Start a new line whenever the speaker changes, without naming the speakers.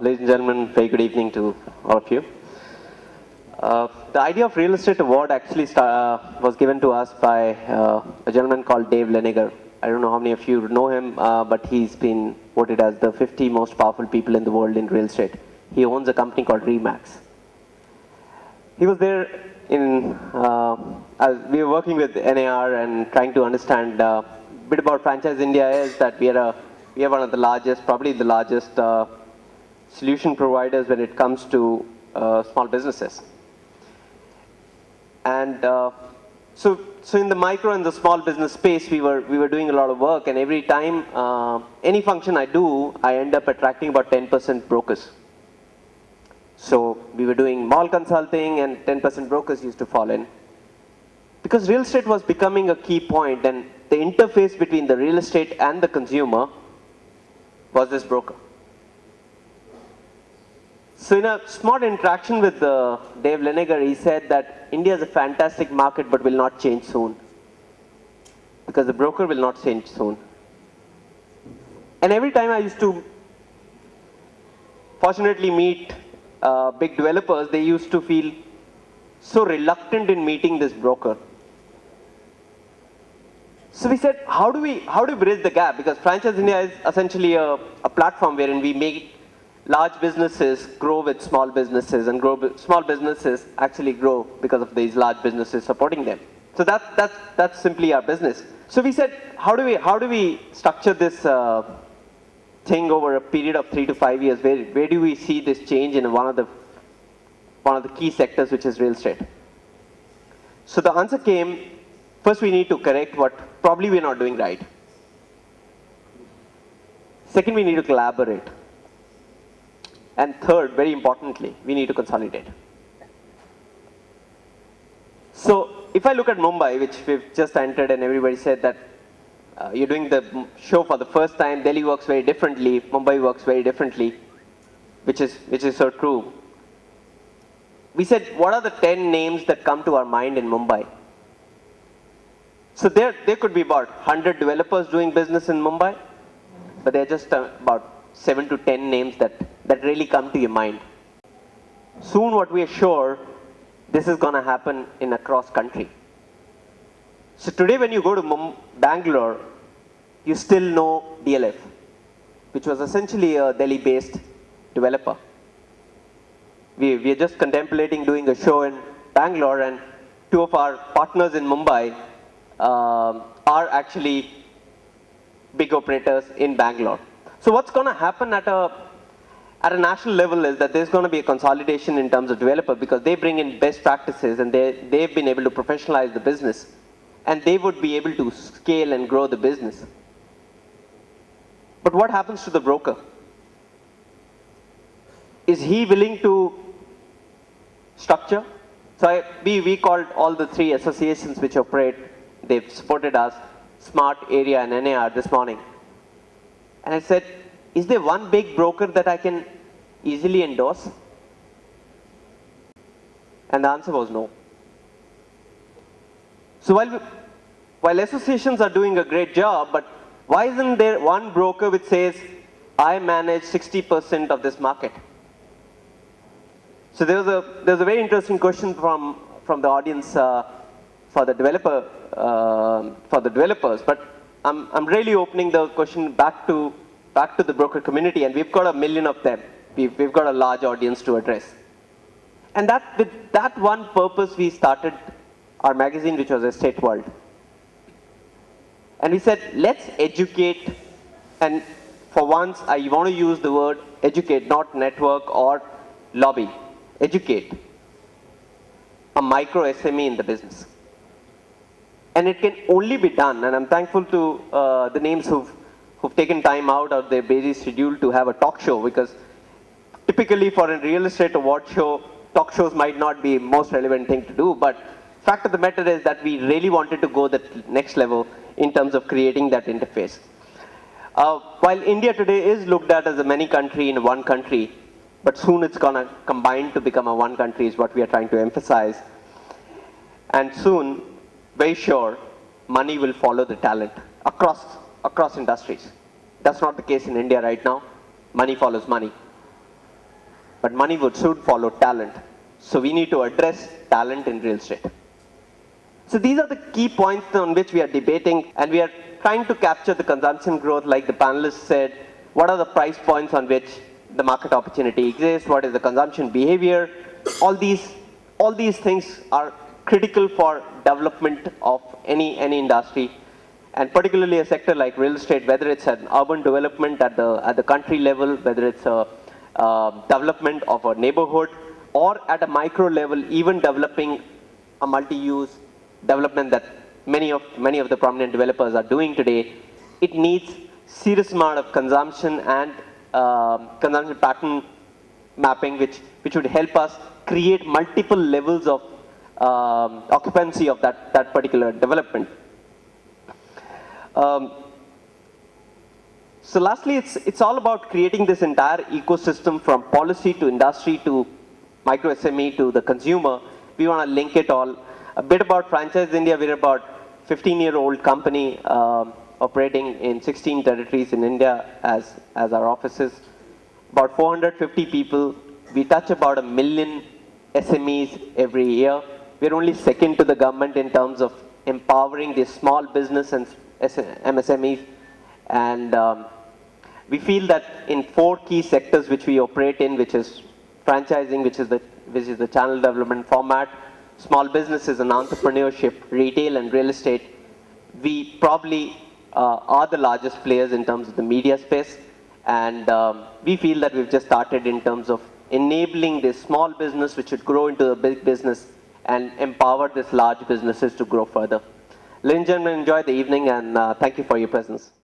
Ladies and gentlemen, very good evening to all of you. The idea of Real Estate Award actually was given to us by a gentleman called Dave Leniger. I don't know how many of you know him, but he's been voted as the 50 most powerful people in the world in real estate. He owns a company called Remax. He was there as we were working with NAR and trying to understand a bit about Franchise India is that we are one of the largest, probably the largest solution providers when it comes to small businesses. And so in the micro and the small business space, we were doing a lot of work, and every time any function I do, I end up attracting about 10% brokers. So we were doing mall consulting, and 10% brokers used to fall in. Because real estate was becoming a key point, and the interface between the real estate and the consumer was this broker. So in a smart interaction with Dave Leniger, he said that India is a fantastic market but will not change soon. Because the broker will not change soon. And every time I used to, fortunately, meet big developers, they used to feel so reluctant in meeting this broker. So we said, how do we bridge the gap? Because Franchise India is essentially a platform wherein we make large businesses grow with small businesses, and small businesses actually grow because of these large businesses supporting them. So that's simply our business. So we said, how do we structure this thing over a period of 3 to 5 years? Where do we see this change in one of the key sectors, which is real estate? So the answer came. First, we need to correct what probably we're not doing right. Second, we need to collaborate. And third, very importantly, we need to consolidate. So if I look at Mumbai, which we've just entered, and everybody said that you're doing the show for the first time, Delhi works very differently, Mumbai works very differently, which is so true. We said, what are the 10 names that come to our mind in Mumbai? So there could be about 100 developers doing business in Mumbai, but there are just about 7 to 10 names that really come to your mind. Soon, what we are sure, this is going to happen in across country. So today, when you go to Bangalore, you still know DLF, which was essentially a Delhi-based developer. We are just contemplating doing a show in Bangalore, and 2 of our partners in Mumbai are actually big operators in Bangalore. So what's going to happen at a national level is that there's going to be a consolidation in terms of developer, because they bring in best practices and they've been able to professionalize the business, and they would be able to scale and grow the business. But what happens to the broker? Is he willing to structure? So we called all the 3 associations which operate. They've supported us, Smart, Area, and NAR this morning. And I said, is there one big broker that I can easily endorse? And the answer was no. So while associations are doing a great job, but why isn't there one broker which says, I manage 60% of this market? So there's a very interesting question from the audience for the developers, but I'm really opening the question back to the broker community, and we've got 1 million of them. We've got a large audience to address. And with that one purpose, we started our magazine, which was Estate World. And we said, let's educate, and for once, I want to use the word educate, not network or lobby. Educate a micro SME in the business. And it can only be done, and I'm thankful to the names who've taken time out of their busy schedule to have a talk show, because typically for a real estate award show, talk shows might not be most relevant thing to do, but fact of the matter is that we really wanted to go the next level in terms of creating that interface. While India today is looked at as a many country in one country, but soon it's going to combine to become a one country is what we are trying to emphasize. And soon, very sure, money will follow the talent across industries. That's not the case in India right now. Money follows money. but money would soon follow talent. So we need to address talent in real estate. So these are the key points on which we are debating, and we are trying to capture the consumption growth, like the panelists said. What are the price points on which the market opportunity exists? What is the consumption behavior? All these things are critical for development of any industry, and particularly a sector like real estate, whether it's an urban development at the country level, whether it's a development of a neighborhood, or at a micro level, even developing a multi-use development that many of the prominent developers are doing today. It needs serious amount of consumption and consumption pattern mapping, which would help us create multiple levels of occupancy of that particular development. So lastly, it's all about creating this entire ecosystem from policy to industry to micro SME to the consumer. We want to link it all. A bit about Franchise India. We're about 15-year-old company operating in 16 territories in India as our offices. About 450 people. We touch about 1 million SMEs every year. We're only second to the government in terms of empowering the small business and MSMEs. And we feel that in 4 key sectors which we operate in, which is franchising, which is the channel development format, small businesses and entrepreneurship, retail and real estate, we probably are the largest players in terms of the media space. And we feel that we've just started in terms of enabling this small business, which should grow into a big business, and empower these large businesses to grow further. Ladies and gentlemen, enjoy the evening, and thank you for your presence.